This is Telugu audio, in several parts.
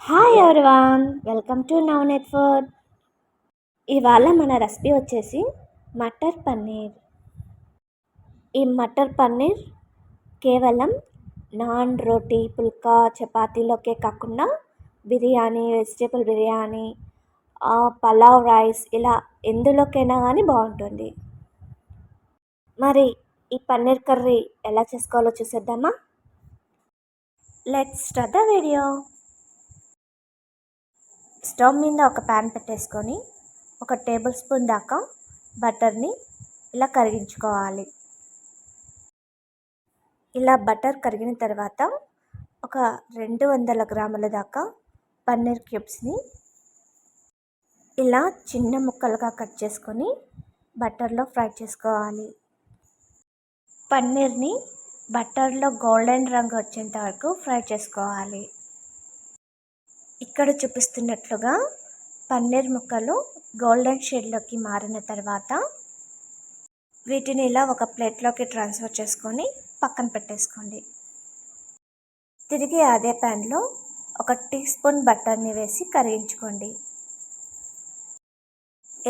Hi everyone, welcome to Navaneet food. ఇవాళ మన రెసిపీ వచ్చేసి మటర్ పన్నీర్. ఈ మటర్ పన్నీర్ కేవలం నాన్, రోటీ, పుల్కా, చపాతీలోకే కాకుండా బిర్యానీ, వెజిటేబుల్ బిర్యానీ, పలావ్ రైస్ ఇలా ఎందులోకైనా కానీ బాగుంటుంది. మరి ఈ పన్నీర్ కర్రీ ఎలా చేసుకోవాలో చూసేద్దామా? Let's start the video. Stove మీద ఒక ప్యాన్ పెట్టేసుకొని 1 టేబుల్ స్పూన్ దాకా బటర్ని ఇలా కరిగించుకోవాలి. ఇలా బటర్ కరిగిన తర్వాత ఒక 200 గ్రాముల దాకా పన్నీర్ క్యూబ్స్ని ఇలా చిన్న ముక్కలుగా కట్ చేసుకొని బటర్లో ఫ్రై చేసుకోవాలి. పన్నీర్ని బటర్లో గోల్డెన్ రంగు వచ్చేంత వరకు ఫ్రై చేసుకోవాలి. ఇక్కడ చూపిస్తున్నట్లుగా పన్నీర్ ముక్కలు గోల్డెన్ షేడ్లోకి మారిన తర్వాత వీటిని ఇలా ఒక ప్లేట్లోకి ట్రాన్స్ఫర్ చేసుకొని పక్కన పెట్టేసుకోండి. తిరిగి అదే ప్యాన్లో 1 టీ స్పూన్ బటర్ని వేసి కరిగించుకోండి.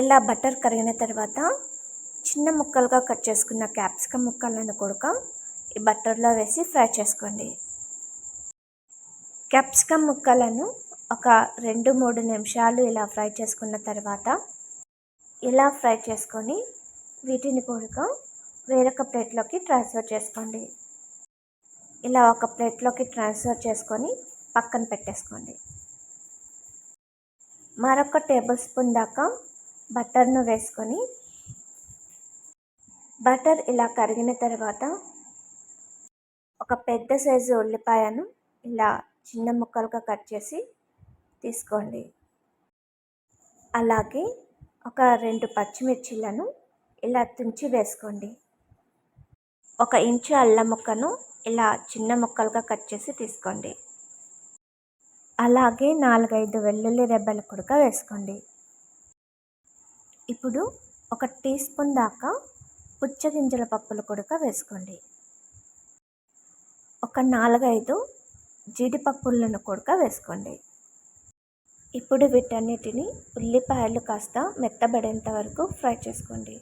ఇలా బటర్ కరిగిన తర్వాత చిన్న ముక్కలుగా కట్ చేసుకున్న క్యాప్సికమ్ ముక్కలను కూడా ఈ బటర్లో వేసి ఫ్రై చేసుకోండి. క్యాప్సికమ్ ముక్కలను ఒక 2-3 నిమిషాలు ఇలా ఫ్రై చేసుకున్న తర్వాత ఇలా ఫ్రై చేసుకొని వీటిని కూడా వేరొక ప్లేట్లోకి ట్రాన్స్ఫర్ చేసుకోండి. ఇలా ఒక ప్లేట్లోకి ట్రాన్స్ఫర్ చేసుకొని పక్కన పెట్టేసుకోండి. మరొక టేబుల్ స్పూన్ దాకా బటర్ను వేసుకొని బటర్ ఇలా కరిగిన తర్వాత ఒక పెద్ద సైజు ఉల్లిపాయను ఇలా చిన్న ముక్కలుగా కట్ చేసి తీసుకోండి. అలాగే ఒక 2 పచ్చిమిర్చీలను ఇలా తుంచి వేసుకోండి. 1 ఇంచు అల్లం ముక్కను ఇలా చిన్న ముక్కలుగా కట్ చేసి తీసుకోండి. అలాగే 4-5 వెల్లుల్లి రెబ్బలు కూడా వేసుకోండి. ఇప్పుడు 1 టీ స్పూన్ దాకా పుచ్చగింజల పప్పులు కూడా వేసుకోండి. ఒక 4-5 జీడిపప్పులను కూడా వేసుకోండి. ఇప్పుడు వీటన్నిటిని ఉల్లిపాయలు కాస్త మెత్తబడేంత వరకు ఫ్రై చేసుకోండి.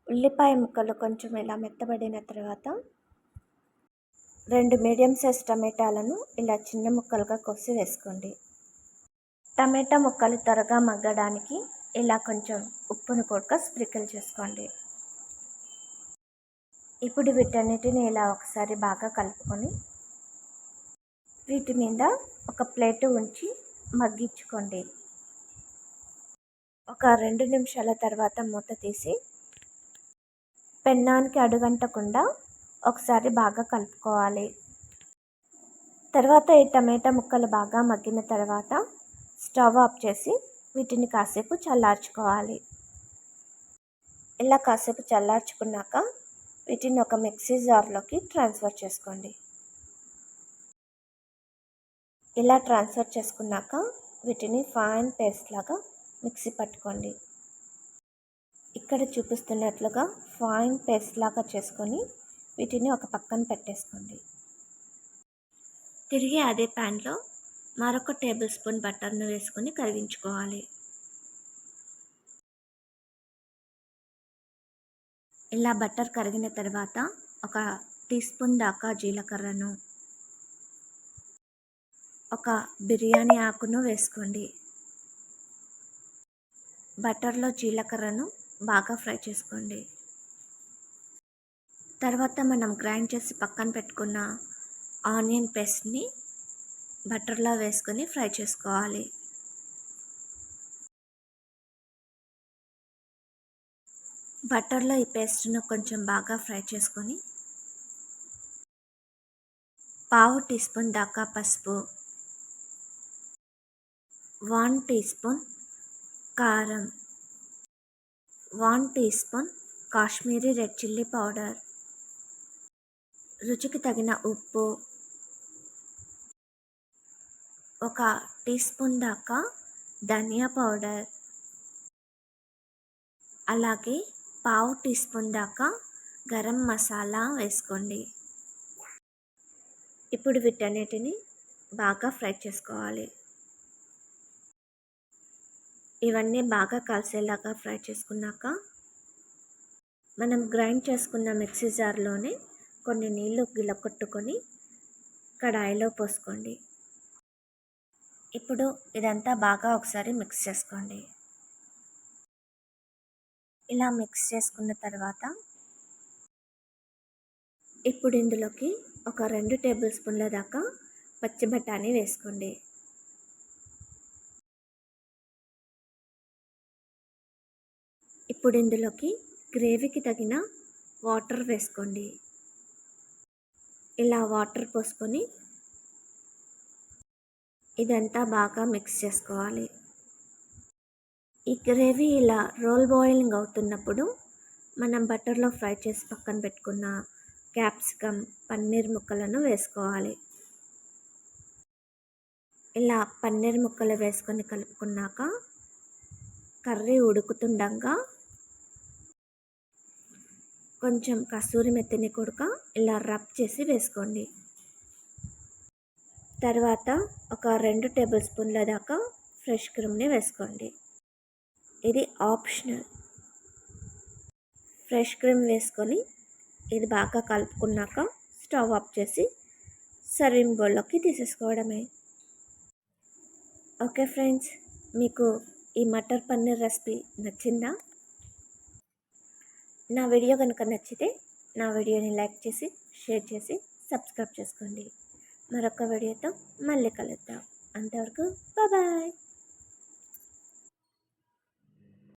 ఉల్లిపాయ ముక్కలు కొంచెం ఇలా మెత్తబడిన తర్వాత 2 మీడియం సైజ్ టమాటాలను ఇలా చిన్న ముక్కలుగా కోసి వేసుకోండి. టమాటా ముక్కలు త్వరగా మగ్గడానికి ఇలా కొంచెం ఉప్పును కూడా స్ప్రింకిల్ చేసుకోండి. ఇప్పుడు వీటన్నిటిని ఇలా ఒకసారి బాగా కలుపుకొని వీటి మీద ఒక ప్లేటు ఉంచి మగ్గించుకోండి. ఒక 2 నిమిషాల తర్వాత మూత తీసి పెన్నానికి అడుగంటకుండా ఒకసారి బాగా కలుపుకోవాలి. తర్వాత ఈ టమాటా ముక్కలు బాగా మగ్గిన తర్వాత స్టవ్ ఆఫ్ చేసి వీటిని కాసేపు చల్లార్చుకోవాలి. ఇలా కాసేపు చల్లార్చుకున్నాక వీటిని ఒక మిక్సీ జార్లోకి ట్రాన్స్ఫర్ చేసుకోండి. ఇలా ట్రాన్స్ఫర్ చేసుకున్నాక వీటిని ఫైన్ పేస్ట్ లాగా మిక్సీ పట్టుకోండి. ఇక్కడ చూపిస్తున్నట్లుగా ఫైన్ పేస్ట్ లాగా చేసుకొని వీటిని ఒక పక్కన పెట్టేసుకోండి. తిరిగి అదే ప్యాన్లో మరొక టేబుల్ స్పూన్ బటర్ను వేసుకొని కరిగించుకోవాలి. ఇలా బటర్ కరిగిన తర్వాత 1 టీ స్పూన్ దాకా జీలకర్రను, 1 బిర్యానీ ఆకును వేసుకోండి. బటర్లో జీలకర్రను బాగా ఫ్రై చేసుకోండి. తర్వాత మనం గ్రైండ్ చేసి పక్కన పెట్టుకున్న ఆనియన్ పేస్ట్ని బటర్లో వేసుకొని ఫ్రై చేసుకోవాలి. బటర్లో ఈ పేస్ట్ను కొంచెం బాగా ఫ్రై చేసుకొని 1/2 టీ స్పూన్ దాకా పసుపు, 1 టీ స్పూన్ కారం, 1 teaspoon Kashmiri red chilli powder, రుచికి తగిన ఉప్పు, 1 టీ స్పూన్ దాకా ధనియా పౌడర్, అలాగే 1/2 టీ స్పూన్ దాకా గరం మసాలా వేసుకోండి. ఇప్పుడు వీటన్నిటిని బాగా ఫ్రై చేసుకోవాలి. ఇవన్నీ బాగా కలిసేలాగా ఫ్రై చేసుకున్నాక మనం గ్రైండ్ చేసుకున్న మిక్సీ జార్లోనే కొన్ని నీళ్ళు గిలకొట్టుకొని కడాయిలో పోసుకోండి. ఇప్పుడు ఇదంతా బాగా ఒకసారి మిక్స్ చేసుకోండి. ఇలా మిక్స్ చేసుకున్న తర్వాత ఇప్పుడు ఇందులోకి ఒక 2 టేబుల్ స్పూన్ల దాకా పచ్చి బఠానీ వేసుకోండి. ఇప్పుడు ఇందులోకి గ్రేవీకి తగిన వాటర్ వేసుకోండి. ఇలా వాటర్ పోసుకొని ఇదంతా బాగా మిక్స్ చేసుకోవాలి. ఈ గ్రేవీ ఇలా రోల్ బాయిలింగ్ అవుతున్నప్పుడు మనం బటర్లో ఫ్రై చేసి పక్కన పెట్టుకున్న క్యాప్సికమ్, పన్నీర్ ముక్కలను వేసుకోవాలి. ఇలా పన్నీర్ ముక్కలు వేసుకొని కలుపుకున్నాక కర్రీ ఉడుకుతుండగా కొంచెం కసూరి మెత్తిని కూడా ఇలా రబ్ చేసి వేసుకోండి. తర్వాత ఒక 2 టేబుల్ స్పూన్ల దాకా ఫ్రెష్ క్రీమ్ని వేసుకోండి. ఇది ఆప్షనల్. ఫ్రెష్ క్రీమ్ వేసుకొని ఇది బాగా కలుపుకున్నాక స్టవ్ ఆఫ్ చేసి సర్వింగ్ బౌల్లోకి తీసేసుకోవడమే. ఓకే ఫ్రెండ్స్, మీకు ఈ మటర్ పన్నీర్ రెసిపీ నచ్చిందా? నా వీడియో కనుక నచ్చితే నా వీడియోని లైక్ చేసి, షేర్ చేసి, సబ్స్క్రైబ్ చేసుకోండి. మరొక వీడియోతో మళ్ళీ కలుద్దాం. అంతవరకు బాయ్.